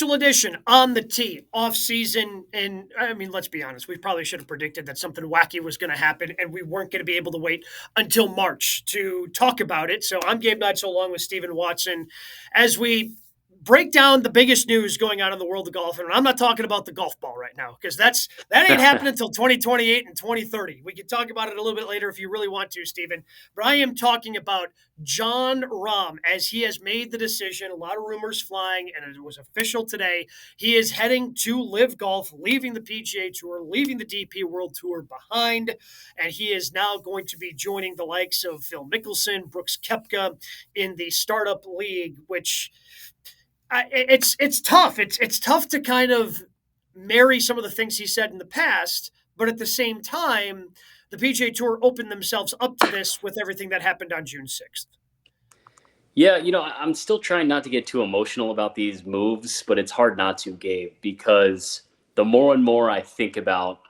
Edition on the tee off season. And I mean, let's be honest, we probably should have predicted that something wacky was going to happen and we weren't going to be able to wait until March to talk about it. So I'm Gabe Neitzel along with Stephen Watson as we break down the biggest news going on in the world of golf. And I'm not talking about the golf ball right now because that ain't happening until 2028 and 2030. We can talk about it a little bit later if you really want to, Stephen. But I am talking about Jon Rahm as he has made the decision. A lot of rumors flying, and it was official today. He is heading to LIV Golf, leaving the PGA Tour, leaving the DP World Tour behind, and he is now going to be joining the likes of Phil Mickelson, Brooks Koepka in the Startup League, which it's tough. It's tough to kind of marry some of the things he said in the past, but at the same time, the PGA Tour opened themselves up to this with everything that happened on June 6th. Yeah, I'm still trying not to get too emotional about these moves, but it's hard not to, Gabe, because the more and more I think about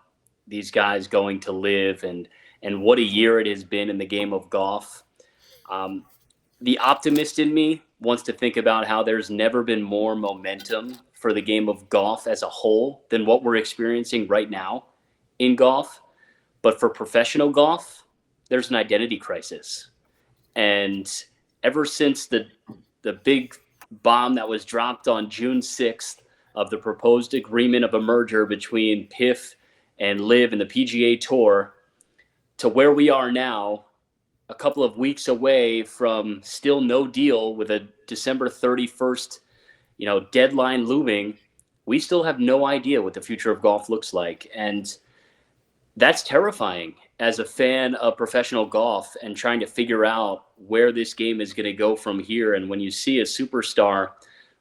these guys going to LIV and what a year it has been in the game of golf, the optimist in me wants to think about how there's never been more momentum for the game of golf as a whole than what we're experiencing right now in golf. But for professional golf, there's an identity crisis. And ever since the big bomb that was dropped on June 6th of the proposed agreement of a merger between PIF and LIV and the PGA Tour to where we are now, a couple of weeks away from still no deal with a December 31st, deadline looming, we still have no idea what the future of golf looks like. And that's terrifying as a fan of professional golf and trying to figure out where this game is going to go from here. And when you see a superstar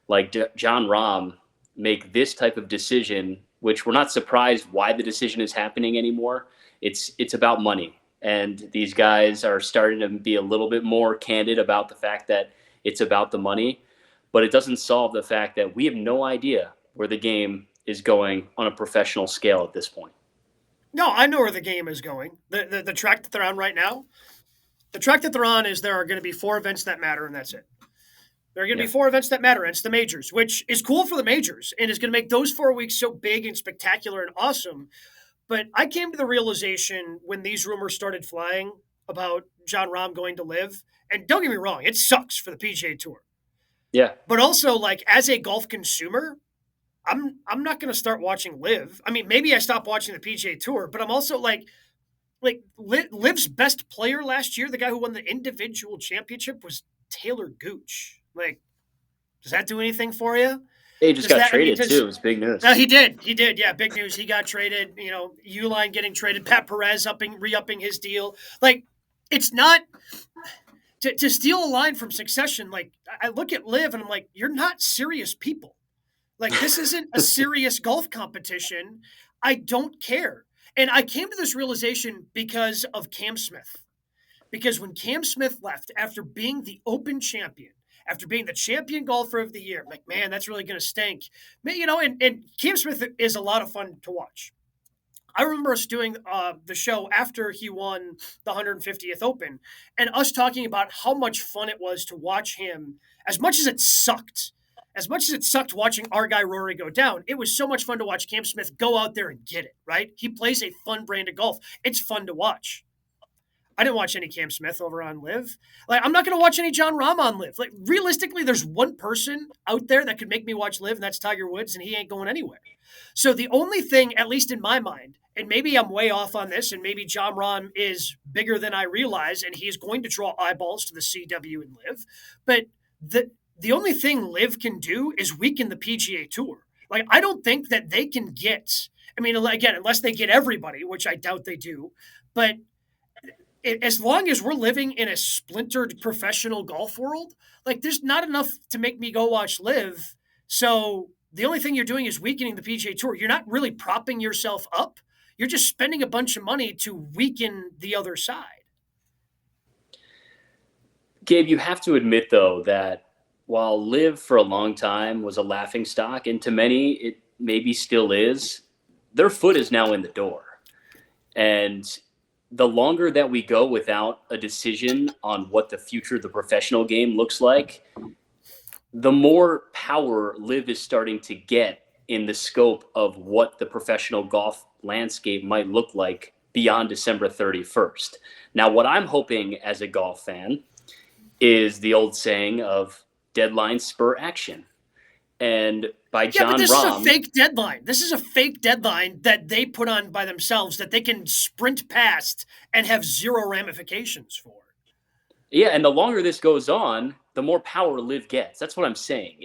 like Jon Rahm make this type of decision, which we're not surprised why the decision is happening anymore, it's about money. And these guys are starting to be a little bit more candid about the fact that it's about the money, but it doesn't solve the fact that we have no idea where the game is going on a professional scale at this point. No, I know where the game is going. The track that they're on right now, the track that they're on is there are going to be 4 events that matter, and that's it. There are going to be 4 events that matter, and it's the majors, which is cool for the majors, and is going to make those 4 weeks so big and spectacular and awesome. But I came to the realization when these rumors started flying about Jon Rahm going to LIV, and don't get me wrong, it sucks for the PGA Tour. Yeah. But also, like, as a golf consumer, I'm not going to start watching LIV. I mean, maybe I stop watching the PGA Tour, but I'm also like LIV's best player last year, the guy who won the individual championship, was Taylor Gooch. Like, does that do anything for you? He just got traded too. It was big news. He did. Yeah, big news. He got traded. Uline getting traded. Pat Perez re-upping his deal. Like, it's not to steal a line from Succession. Like, I look at LIV and I'm like, you're not serious people. Like, this isn't a serious golf competition. I don't care. And I came to this realization because of Cam Smith. Because when Cam Smith left after being the Open champion, after being the champion golfer of the year, I'm like, man, that's really going to stink. And Cam Smith is a lot of fun to watch. I remember us doing the show after he won the 150th Open and us talking about how much fun it was to watch him. As much as it sucked watching our guy Rory go down, it was so much fun to watch Cam Smith go out there and get it, right? He plays a fun brand of golf. It's fun to watch. I didn't watch any Cam Smith over on LIV. Like, I'm not going to watch any Jon Rahm on LIV. Like, realistically, there's one person out there that could make me watch LIV, and that's Tiger Woods, and he ain't going anywhere. So the only thing, at least in my mind, and maybe I'm way off on this, and maybe Jon Rahm is bigger than I realize, and he's going to draw eyeballs to the CW and LIV, but the only thing LIV can do is weaken the PGA Tour. Like, I don't think that they can get, I mean, again, unless they get everybody, which I doubt they do, but as long as we're living in a splintered professional golf world, like, there's not enough to make me go watch LIV. So the only thing you're doing is weakening the PGA Tour. You're not really propping yourself up. You're just spending a bunch of money to weaken the other side. Gabe, you have to admit, though, that while LIV for a long time was a laughingstock, and to many it maybe still is, their foot is now in the door. And the longer that we go without a decision on what the future of the professional game looks like, the more power LIV is starting to get in the scope of what the professional golf landscape might look like beyond December 31st. Now, what I'm hoping as a golf fan is the old saying of deadline spur action. And by Yeah, but Jon this is a Rahm, fake deadline. This is a fake deadline that they put on by themselves that they can sprint past and have zero ramifications for. yeah, and the longer this goes on, the more power LIV gets. That's what I'm saying.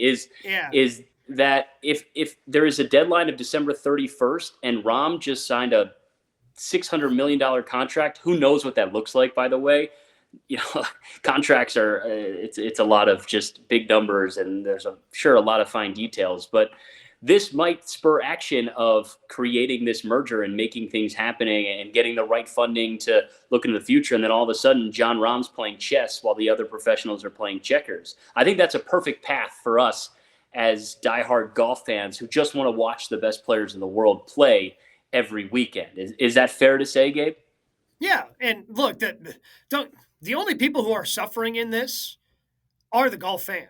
Yeah. Is that if there is a deadline of December 31st and Rahm just signed a $600 million contract, who knows what that looks like? By the way, you know, contracts are it's a lot of just big numbers, and there's a lot of fine details, but this might spur action of creating this merger and making things happening and getting the right funding to look into the future. And then all of a sudden, Jon Rahm's playing chess while the other professionals are playing checkers. I think that's a perfect path for us as diehard golf fans who just want to watch the best players in the world play every weekend. Is that fair to say, Gabe? Yeah, and look, the only people who are suffering in this are the golf fan.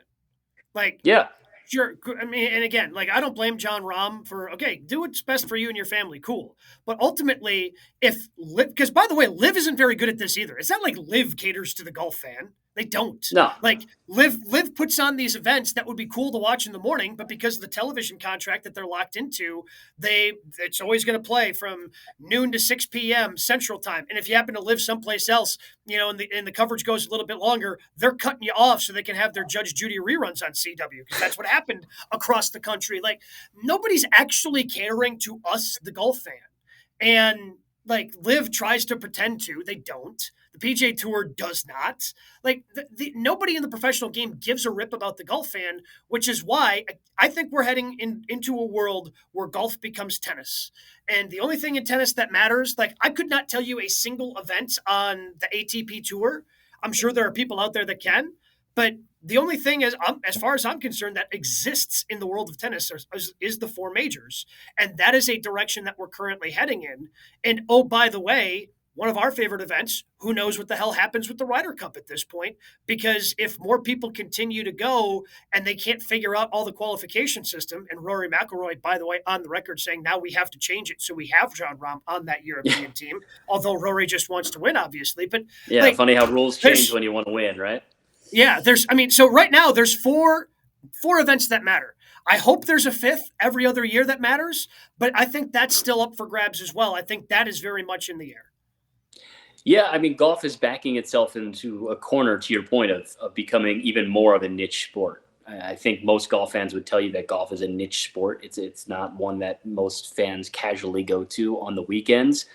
Like, Yeah. sure, I mean, and again, like I don't blame Jon Rahm for okay, do what's best for you and your family, cool. But ultimately, if LIV, because by the way, LIV isn't very good at this either. It's not like LIV caters to the golf fan. They don't. No. Like LIV puts on these events that would be cool to watch in the morning, but because of the television contract that they're locked into, it's always going to play from noon to 6 p.m. Central Time. And if you happen to live someplace else, and the coverage goes a little bit longer, they're cutting you off so they can have their Judge Judy reruns on CW because that's what happened across the country. Like nobody's actually catering to us, the golf fan, and like LIV tries to pretend to, they don't. The PGA Tour does not. Like nobody in the professional game gives a rip about the golf fan, which is why I think we're heading into a world where golf becomes tennis. And the only thing in tennis that matters, like I could not tell you a single event on the ATP Tour. I'm sure there are people out there that can, but the only thing is, as far as I'm concerned, that exists in the world of tennis is the four majors, and that is a direction that we're currently heading in. And oh, by the way, one of our favorite events. Who knows what the hell happens with the Ryder Cup at this point? Because if more people continue to go and they can't figure out all the qualification system, and Rory McIlroy, by the way, on the record saying now we have to change it so we have Jon Rahm on that European team, although Rory just wants to win, obviously. But Yeah, like, funny how rules change there's when you want to win, right? yeah, so right now there's four events that matter. I hope there's a fifth every other year that matters, but I think that's still up for grabs as well. I think that is very much in the air. Yeah, I mean, golf is backing itself into a corner, to your point of becoming even more of a niche sport. I think most golf fans would tell you that golf is a niche sport. It's not one that most fans casually go to on the weekends.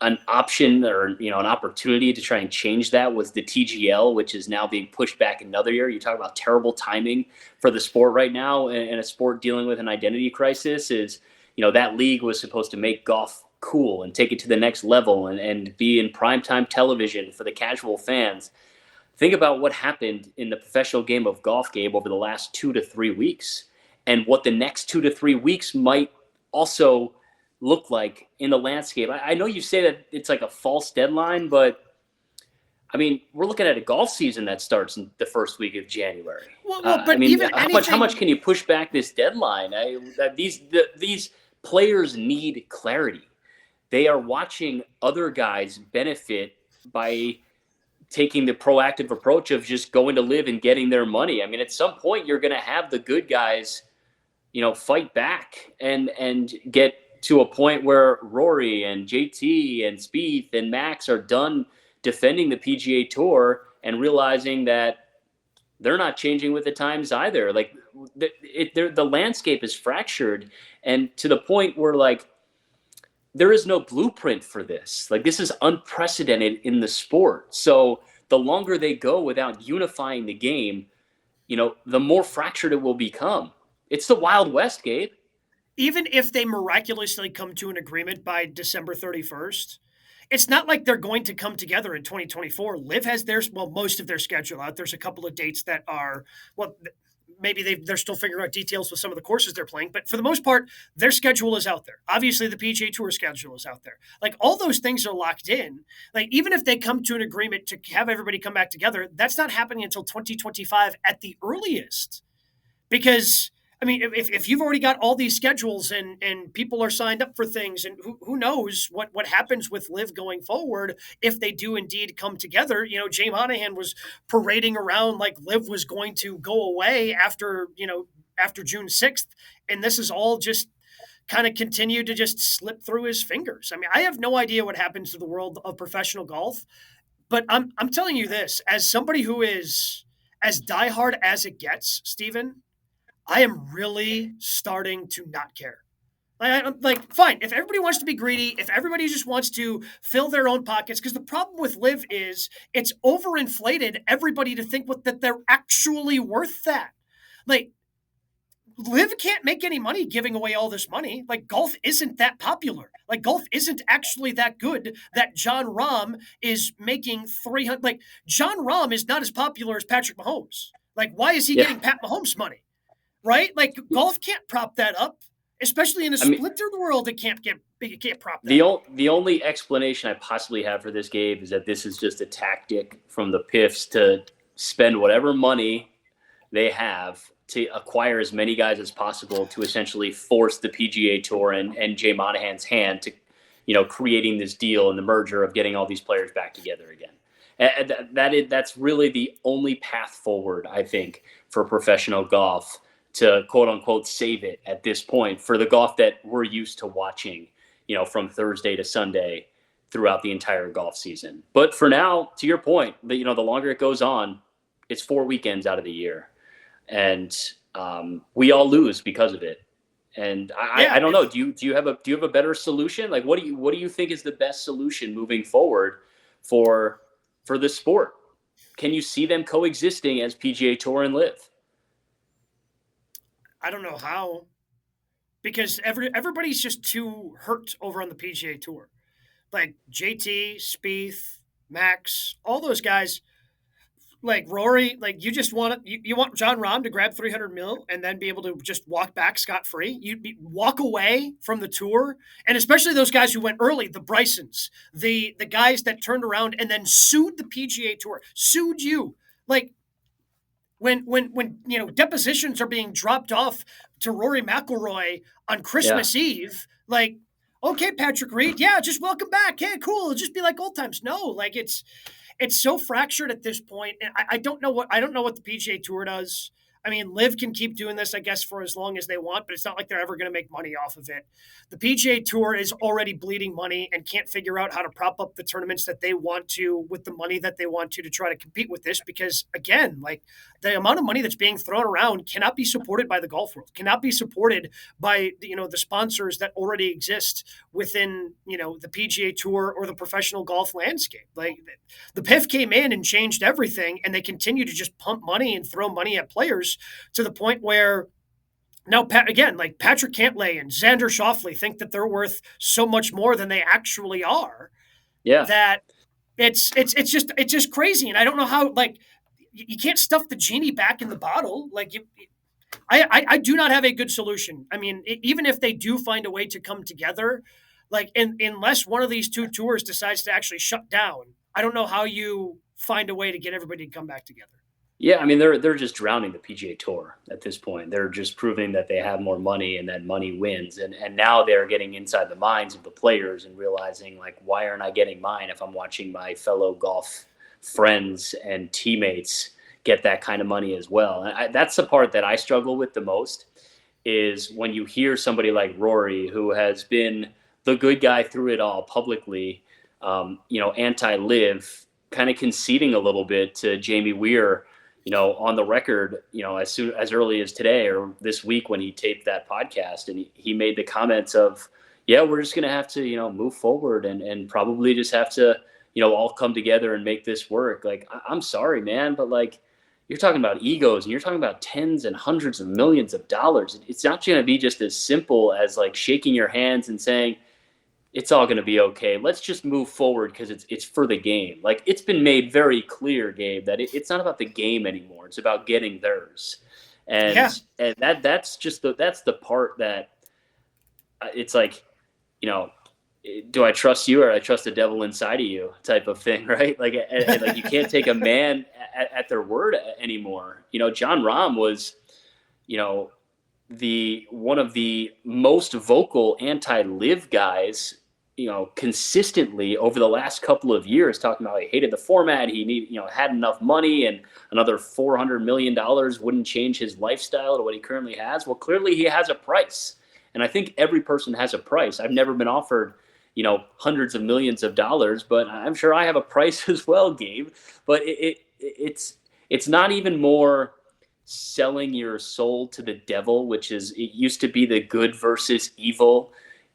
An option or an opportunity to try and change that was the TGL, which is now being pushed back another year. You talk about terrible timing for the sport right now, and a sport dealing with an identity crisis. Is that league was supposed to make golf cool and take it to the next level and be in primetime television for the casual fans. Think about what happened in the professional game of golf, Gabe, over the last 2 to 3 weeks, and what the next 2 to 3 weeks might also look like in the landscape. I know you say that it's like a false deadline, but I mean, we're looking at a golf season that starts in the first week of January. Well, I but mean, even how much anything, can you push back this deadline? These players need clarity. They are watching other guys benefit by taking the proactive approach of just going to LIV and getting their money. I mean, at some point, you're going to have the good guys, fight back and get to a point where Rory and JT and Spieth and Max are done defending the PGA Tour and realizing that they're not changing with the times either. Like the landscape is fractured, and to the point where like there is no blueprint for this. Like this is unprecedented in the sport. So the longer they go without unifying the game, the more fractured it will become. It's the Wild West, Gabe. even if they miraculously come to an agreement by December 31st, it's not like they're going to come together in 2024. LIV has most of their schedule out. There's a couple of dates that are, well, maybe they're still figuring out details with some of the courses they're playing, but for the most part, their schedule is out there. Obviously, the PGA Tour schedule is out there. Like all those things are locked in. Like even if they come to an agreement to have everybody come back together, that's not happening until 2025 at the earliest. Because I mean, if you've already got all these schedules and people are signed up for things, and who knows what happens with LIV going forward if they do indeed come together. Jay Monahan was parading around like LIV was going to go away after June 6th, and this is all just kind of continued to just slip through his fingers. I mean, I have no idea what happens to the world of professional golf, but I'm telling you this as somebody who is as diehard as it gets, Stephen. I am really starting to not care. I'm like, fine, if everybody wants to be greedy, if everybody just wants to fill their own pockets, because the problem with LIV is it's overinflated everybody to think that they're actually worth that. Like, LIV can't make any money giving away all this money. Like, golf isn't that popular. Like, golf isn't actually that good that Jon Rahm is making 300. Like, Jon Rahm is not as popular as Patrick Mahomes. Like, why is he Yeah. getting Pat Mahomes money? Right? Like golf can't prop that up, especially in a splintered world. It can't prop that up. The only explanation I possibly have for this, Gabe, is that this is just a tactic from the PIFs to spend whatever money they have to acquire as many guys as possible to essentially force the PGA Tour and Jay Monahan's hand to, creating this deal and the merger of getting all these players back together again. And that's really the only path forward, I think, for professional golf to quote unquote save it at this point for the golf that we're used to watching, from Thursday to Sunday throughout the entire golf season. But for now, to your point, the longer it goes on, it's 4 weekends out of the year, and we all lose because of it. And I don't know. Do you have a better solution? Like, what do you think is the best solution moving forward for the sport? Can you see them coexisting as PGA Tour and LIV? I don't know how, because everybody's just too hurt over on the PGA Tour. Like JT, Spieth, Max, all those guys. Like Rory, like you just want you want Jon Rahm to grab 300 mil and then be able to just walk back scot free. Walk away from the tour, and especially those guys who went early, the Brysons, the guys that turned around and then sued the PGA Tour, sued you. Like when depositions are being dropped off to Rory McIlroy on Christmas Eve, like, okay, Patrick Reed, yeah, just welcome back. Hey, cool. It'll just be like old times. No, like it's so fractured at this point, and I don't know what the PGA Tour does. I mean, LIV can keep doing this, I guess, for as long as they want, but it's not like they're ever going to make money off of it. The PGA Tour is already bleeding money and can't figure out how to prop up the tournaments that they want to with the money that they want to try to compete with this. Because again, like the amount of money that's being thrown around cannot be supported by the golf world, cannot be supported by the sponsors that already exist within the PGA Tour or the professional golf landscape. Like the PIF came in and changed everything, and they continue to just pump money and throw money at players to the point where now, again, like Patrick Cantlay and Xander Schauffele think that they're worth so much more than they actually are. Yeah, that it's just crazy, and I don't know how. Like, you can't stuff the genie back in the bottle. Like, I do not have a good solution. I mean, even if they do find a way to come together, like, unless one of these two tours decides to actually shut down, I don't know how you find a way to get everybody to come back together. Yeah, I mean they're just drowning the PGA Tour at this point. They're just proving that they have more money and that money wins. And now they're getting inside the minds of the players and realizing, like, why aren't I getting mine if I'm watching my fellow golf friends and teammates get that kind of money as well? And that's the part that I struggle with the most, is when you hear somebody like Rory, who has been the good guy through it all publicly, anti-LIV, kind of conceding a little bit to Jamie Weir, on the record, as early as today or this week when he taped that podcast, and he made the comments of, yeah, we're just going to have to, move forward and probably just have to, all come together and make this work. Like, I'm sorry, man, but like, you're talking about egos and you're talking about tens and hundreds of millions of dollars. It's not going to be just as simple as like shaking your hands and saying, it's all going to be okay. Let's just move forward because it's for the game. Like, it's been made very clear, Gabe, that it's not about the game anymore. It's about getting theirs. and Yeah. that's the part that it's like, you know, do I trust you or I trust the devil inside of you type of thing, right? Like you can't take a man at their word anymore. You know, Jon Rahm was, you know, the one of the most vocal anti-live guys, you know, consistently over the last couple of years, talking about he hated the format, he had enough money, and another $400 million wouldn't change his lifestyle to what he currently has. Well, clearly he has a price, and I think every person has a price. I've never been offered, hundreds of millions of dollars, but I'm sure I have a price as well, Gabe. But it's not even more selling your soul to the devil, which is, it used to be the good versus evil.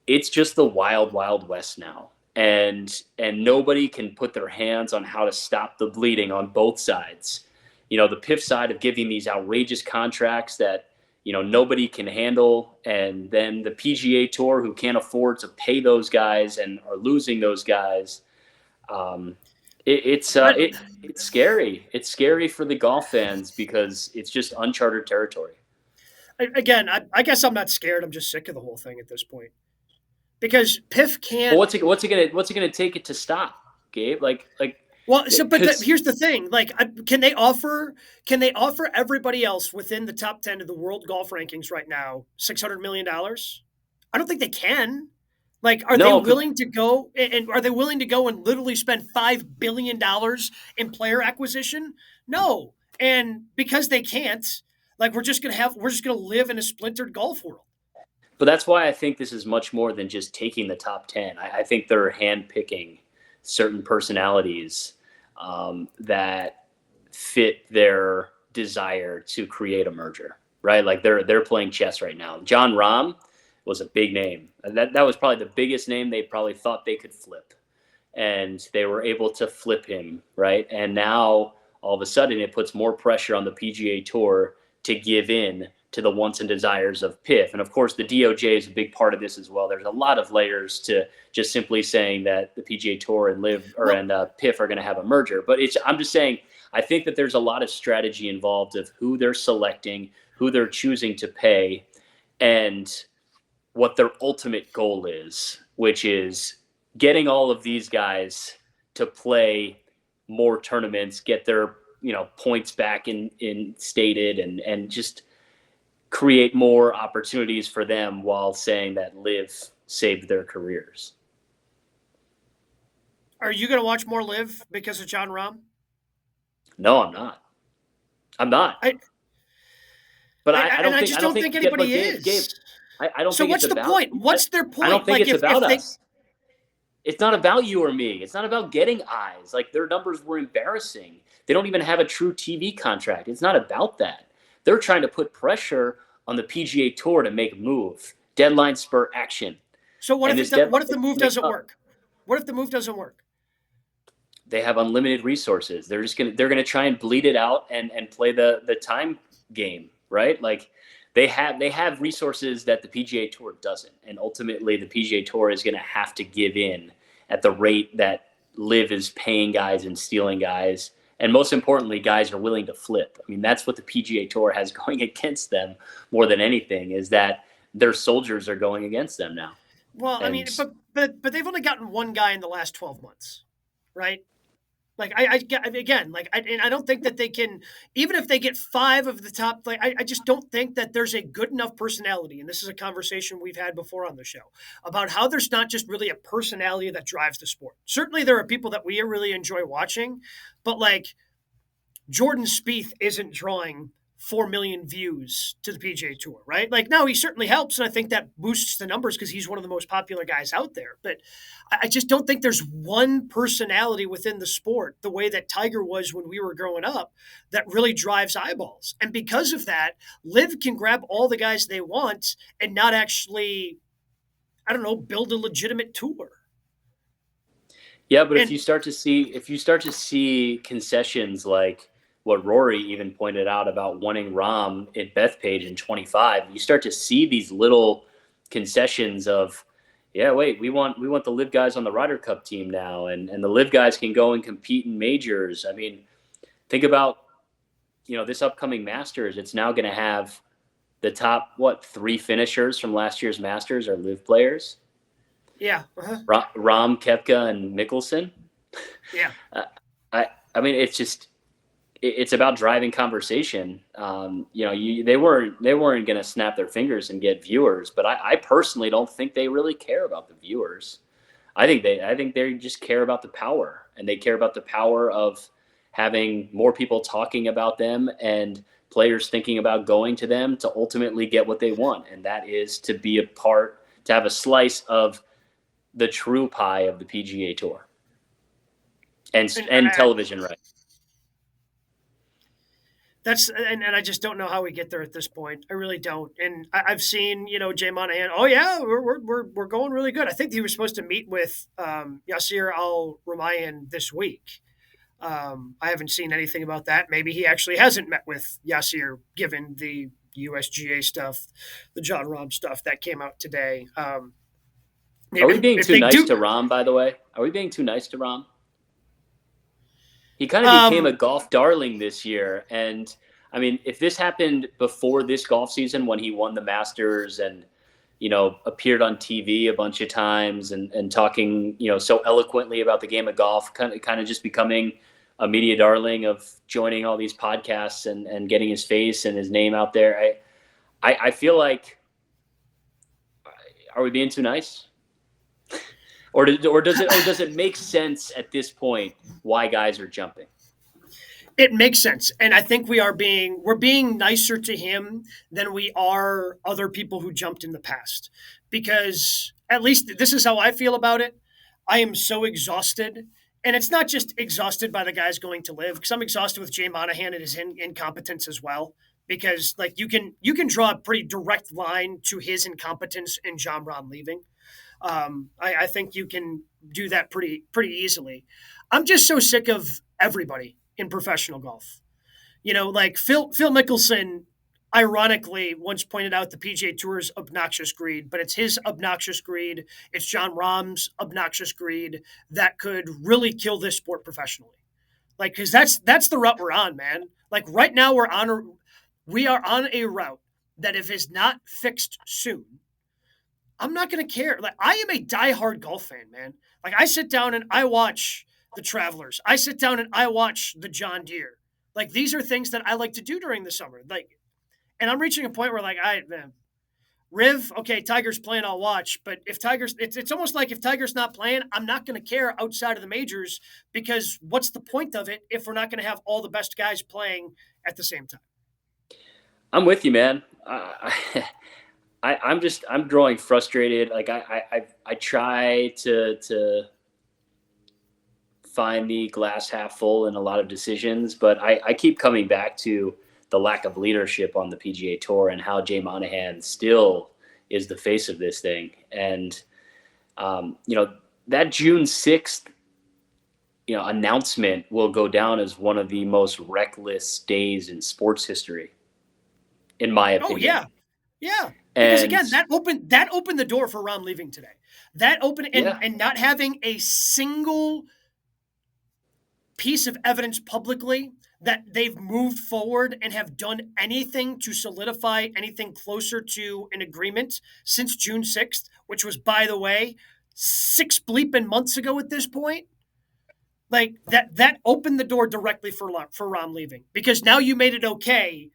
It's just the wild, wild west now. And nobody can put their hands on how to stop the bleeding on both sides. The PIF side of giving these outrageous contracts that, nobody can handle, and then the PGA Tour, who can't afford to pay those guys and are losing those guys. Um, But it's scary. It's scary for the golf fans because it's just uncharted territory. again, I guess I'm not scared. I'm just sick of the whole thing at this point because PIF But can't. what's it gonna take it to stop, Gabe? Like Well, because here's the thing: like, can they offer everybody else within the top 10 of the world golf rankings right now $600 million? I don't think they can. Like, are they no, because willing to go and are they willing to go and literally spend $5 billion in player acquisition? No, and because they can't, like, we're just gonna live in a splintered golf world. but that's why I think this is much more than just taking the top 10. I think they're handpicking certain personalities that fit their desire to create a merger, right? Like they're playing chess right now. Jon Rahm was a big name. That was probably the biggest name they probably thought they could flip, and they were able to flip him, right? And now all of a sudden it puts more pressure on the PGA Tour to give in to the wants and desires of PIF. And of course, the DOJ is a big part of this as well. There's a lot of layers to just simply saying that the PGA Tour and Well, PIF are going to have a merger. But I'm just saying, I think that there's a lot of strategy involved of who they're selecting, who they're choosing to pay, and what their ultimate goal is, which is getting all of these guys to play more tournaments, get their points back in stated, and just create more opportunities for them while saying that LIV saved their careers. are you gonna watch more live because of Jon Rahm? No, I'm not. I'm not. I, But I I and don't I think just don't think anybody Gabe, is. I don't So think it's what's the about. point? What's their I don't point? think Like it's if about they us. It's not about you or me. It's not about getting eyes. Like their numbers were embarrassing. They don't even have a true TV contract. It's not about that. They're trying to put pressure on the PGA Tour to make a move. Deadline spur action. so And this what deadline if the is move coming doesn't up. work? What if the move doesn't work? They have unlimited resources. They're gonna try and bleed it out and play the time game, right? Like they have resources that the PGA Tour doesn't, and ultimately the PGA Tour is gonna have to give in at the rate that LIV is paying guys and stealing guys, and most importantly, guys are willing to flip. I mean, that's what the PGA Tour has going against them more than anything, is that their soldiers are going against them now. Well, I mean, And but they've only gotten one guy in the last 12 months, right? Like again, like and I don't think that they can, even if they get five of the top. Like I just don't think that there's a good enough personality. And this is a conversation we've had before on the show about how there's not just really a personality that drives the sport. Certainly, there are people that we really enjoy watching, but like Jordan Spieth isn't drawing 4 million views to the PGA Tour, right? Like, no, he certainly helps, and I think that boosts the numbers because he's one of the most popular guys out there. But I just don't think there's one personality within the sport, the way that Tiger was when we were growing up, that really drives eyeballs. And because of that, Liv can grab all the guys they want and not actually, I don't know, build a legitimate tour. yeah, but And if you start to see concessions like what Rory even pointed out about wanting Rom at Bethpage in 25, you start to see these little concessions of, yeah, wait, we want the Live guys on the Ryder Cup team now, and the Live guys can go and compete in majors. I mean, think about this upcoming Masters, it's now going to have the top, 3 finishers from last year's Masters are LIV players. Yeah. Rahm, Koepka, and Mickelson. Yeah. I mean, it's about driving conversation. They weren't going to snap their fingers and get viewers, but I personally don't think they really care about the viewers. I think they just care about the power, and they care about the power of having more people talking about them and players thinking about going to them to ultimately get what they want, and that is to be a part, to have a slice of the true pie of the PGA Tour and television rights. And I just don't know how we get there at this point. I really don't. And I've seen, Jay Monahan. Oh yeah, we're going really good. I think he was supposed to meet with Yasir Al Rumayyan this week. I haven't seen anything about that. Maybe he actually hasn't met with Yasir, given the USGA stuff, the Jon Rahm stuff that came out today. Are we being too nice to Rahm, by the way? Are we being too nice to Rahm? He kind of became a golf darling this year. And, I mean, if this happened before this golf season when he won the Masters and, appeared on TV a bunch of times and talking, so eloquently about the game of golf, kind of just becoming a media darling of joining all these podcasts and getting his face and his name out there. I feel like, are we being too nice? Or does it make sense at this point why guys are jumping? It makes sense, and I think we're being nicer to him than we are other people who jumped in the past, because at least this is how I feel about it. I am so exhausted, and it's not just exhausted by the guys going to LIV, because I'm exhausted with Jay Monahan and his incompetence as well. Because like you can draw a pretty direct line to his incompetence in Jon Rahm leaving. I think you can do that pretty easily. I'm just so sick of everybody in professional golf. Like Phil Mickelson, ironically, once pointed out the PGA Tour's obnoxious greed, but it's his obnoxious greed. It's Jon Rahm's obnoxious greed that could really kill this sport professionally. Like, because that's the route we're on, man. Like right now, we are on a route that if it's not fixed soon, I'm not going to care. Like I am a diehard golf fan, man. Like I sit down and I watch the Travelers. I sit down and I watch the John Deere. Like these are things that I like to do during the summer. Like, and I'm reaching a point where like man, Riv, okay, Tiger's playing, I'll watch. But if Tiger's, it's almost like if Tiger's not playing, I'm not going to care outside of the majors, because what's the point of it if we're not going to have all the best guys playing at the same time? I'm with you, man. I'm growing frustrated. Like I try to find the glass half full in a lot of decisions, but I keep coming back to the lack of leadership on the PGA Tour and how Jay Monahan still is the face of this thing. And that June 6th announcement will go down as one of the most reckless days in sports history, in my opinion. Oh yeah. Yeah, because again, that opened the door for Rahm leaving today. That opened and not having a single piece of evidence publicly that they've moved forward and have done anything to solidify anything closer to an agreement since June 6th, which was, by the way, 6 bleeping months ago at this point. Like that opened the door directly for Rahm leaving, because now you made it okay.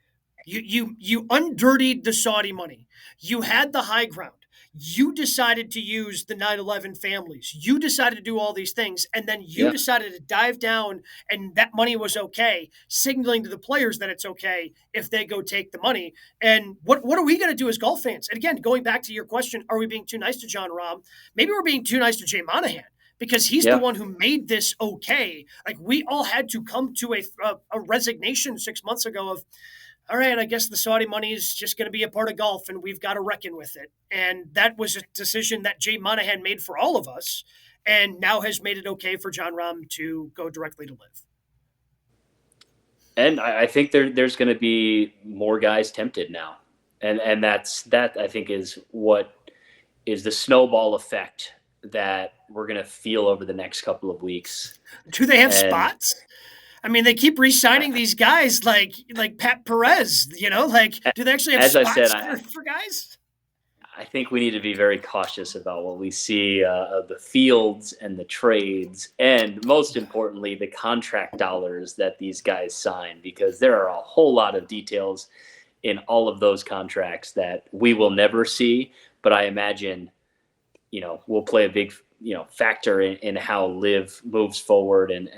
You undirtied the Saudi money. You had the high ground. You decided to use the 9/11 families. You decided to do all these things, and then you decided to dive down, and that money was okay, signaling to the players that it's okay if they go take the money. And what are we going to do as golf fans? And again, going back to your question, are we being too nice to Jon Rahm? Maybe we're being too nice to Jay Monahan, because he's the one who made this okay. Like we all had to come to a resignation 6 months ago of, all right, I guess the Saudi money is just going to be a part of golf and we've got to reckon with it. And that was a decision that Jay Monahan made for all of us, and now has made it okay for Jon Rahm to go directly to LIV. And I think there's going to be more guys tempted now. And that I think is what is the snowball effect that we're going to feel over the next couple of weeks. Do they have spots? I mean, they keep re-signing these guys like Pat Perez. Like, do they actually have As I said, spots for guys? I think we need to be very cautious about what we see of the fields and the trades, and most importantly, the contract dollars that these guys sign, because there are a whole lot of details in all of those contracts that we will never see. But I imagine, will play a big, factor in how LIV moves forward, and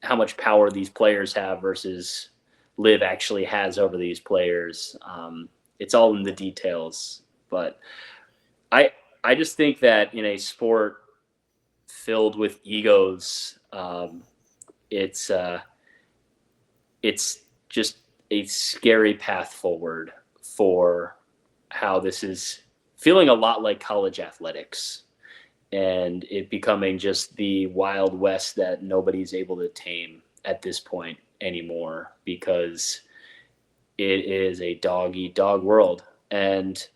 how much power these players have versus LIV actually has over these players. It's all in the details. But I just think that in a sport filled with egos, it's just a scary path forward for how this is feeling a lot like college athletics, and it becoming just the Wild West that nobody's able to tame at this point anymore, because it is a dog eat dog world. And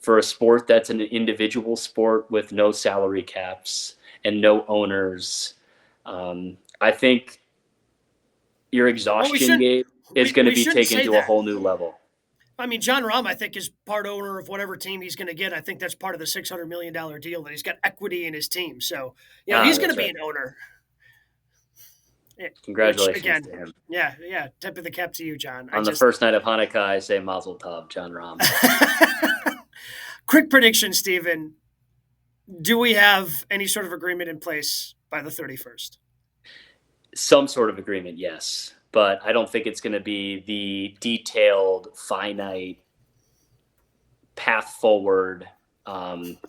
for a sport that's an individual sport with no salary caps and no owners, I think your Well, exhaustion, Gabe, is going to we be shouldn't taken say to a that. whole new level. I mean, Jon Rahm, I think, is part owner of whatever team he's going to get. I think that's part of the $600 million deal that he's got equity in his team. So, he's going to That's be right. an owner. Which Congratulations again, to him. yeah, tip of the cap to you, John. On the first night of Hanukkah, I say Mazel Tov, Jon Rahm. Quick prediction, Stephen. Do we have any sort of agreement in place by the 31st? Some sort of agreement, yes. But I don't think it's going to be the detailed, finite path forward,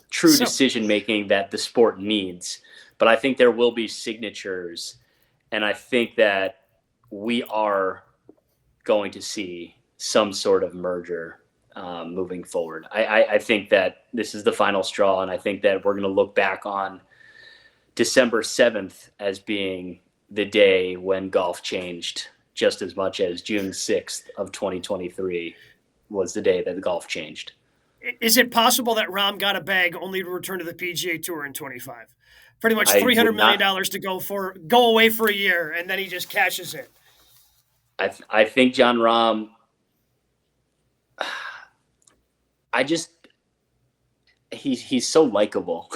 true decision making that the sport needs. But I think there will be signatures, and I think that we are going to see some sort of merger moving forward. I think that this is the final straw, and I think that we're going to look back on December 7th as being the day when golf changed, just as much as June 6th of 2023 was the day that the golf changed. Is it possible that Rahm got a bag only to return to the PGA Tour in 25? Pretty much $300 million to go away for a year, and then he just cashes it. I think Jon Rahm, he's so likable,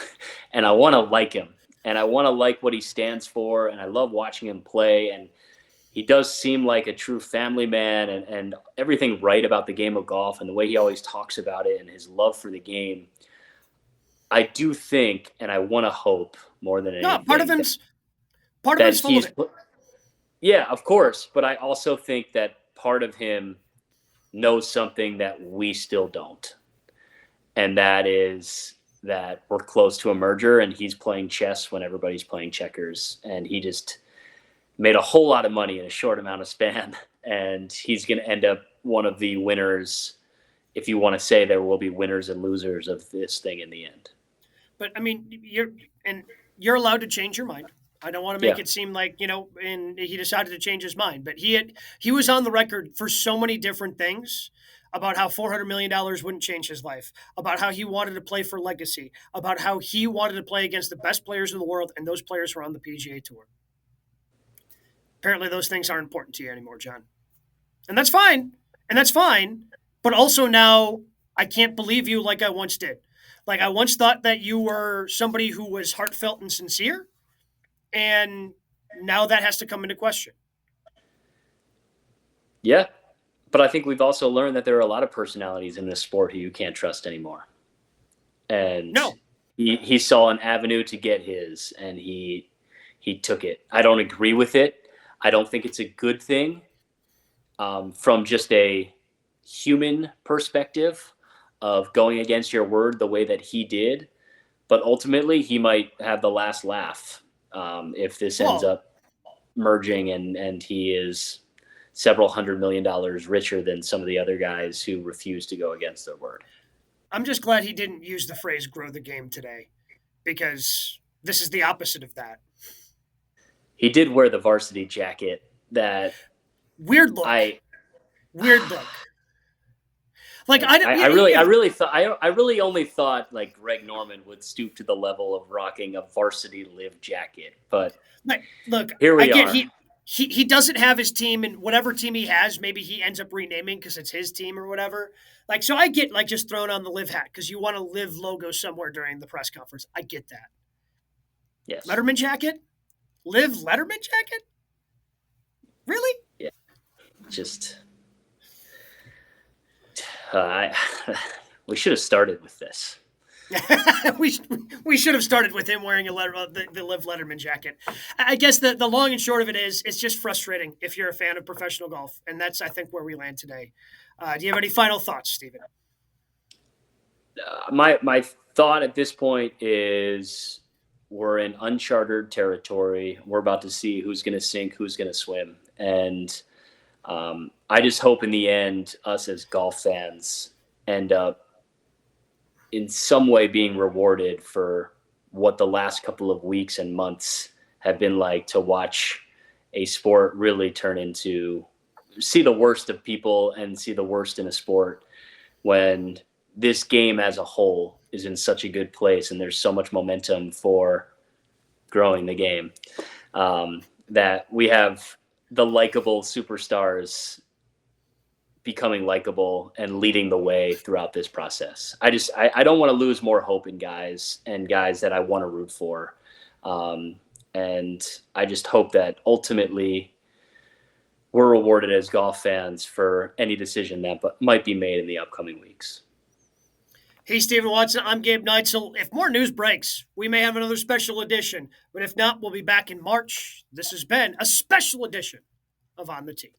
and I want to like him, and I want to like what he stands for, and I love watching him play, and he does seem like a true family man, and everything right about the game of golf and the way he always talks about it and his love for the game. I do think, and I want to hope more than anything. No, part of him's full of it. Yeah, of course. But I also think that part of him knows something that we still don't. And that is that we're close to a merger, and he's playing chess when everybody's playing checkers. And he just made a whole lot of money in a short amount of span. And he's going to end up one of the winners, if you want to say there will be winners and losers of this thing in the end. But I mean, you're allowed to change your mind. I don't want to make it seem like, and he decided to change his mind, but he was on the record for so many different things about how $400 million wouldn't change his life, about how he wanted to play for legacy, about how he wanted to play against the best players in the world, and those players were on the PGA Tour. Apparently those things aren't important to you anymore, John. And that's fine. But also now I can't believe you like I once did. Like I once thought that you were somebody who was heartfelt and sincere, and now that has to come into question. Yeah, but I think we've also learned that there are a lot of personalities in this sport who you can't trust anymore. And no, he saw an avenue to get his, and he took it. I don't agree with it. I don't think it's a good thing from just a human perspective of going against your word the way that he did. But ultimately, he might have the last laugh if this ends up merging and he is several $100 million richer than some of the other guys who refuse to go against their word. I'm just glad he didn't use the phrase grow the game today, because this is the opposite of that. He did wear the varsity jacket. That weird look. Like I really only thought like Greg Norman would stoop to the level of rocking a varsity LIV jacket, but look, here we are. he doesn't have his team, and whatever team he has, maybe he ends up renaming because it's his team or whatever. Like, so I get like just throwing on the live hat because you want to live logo somewhere during the press conference. I get that. Yes. Letterman jacket, live Letterman jacket. Really? Yeah. Just I we should have started with this. we we should have started with him wearing the Liv Letterman jacket. I guess the long and short of it is it's just frustrating if you're a fan of professional golf, and that's I think where we land today. Do you have any final thoughts, Stephen? My thought at this point is we're in uncharted territory. We're about to see who's going to sink, who's going to swim, and I just hope in the end, us as golf fans end up in some way being rewarded for what the last couple of weeks and months have been like to watch a sport really turn into see the worst of people and see the worst in a sport when this game as a whole is in such a good place and there's so much momentum for growing the game that we have the likable superstars becoming likable and leading the way throughout this process. I don't want to lose more hope in guys and guys that I want to root for. And I just hope that ultimately we're rewarded as golf fans for any decision that might be made in the upcoming weeks. Hey, Stephen Watson, I'm Gabe Neitzel. If more news breaks, we may have another special edition. But if not, we'll be back in March. This has been a special edition of On the Tee.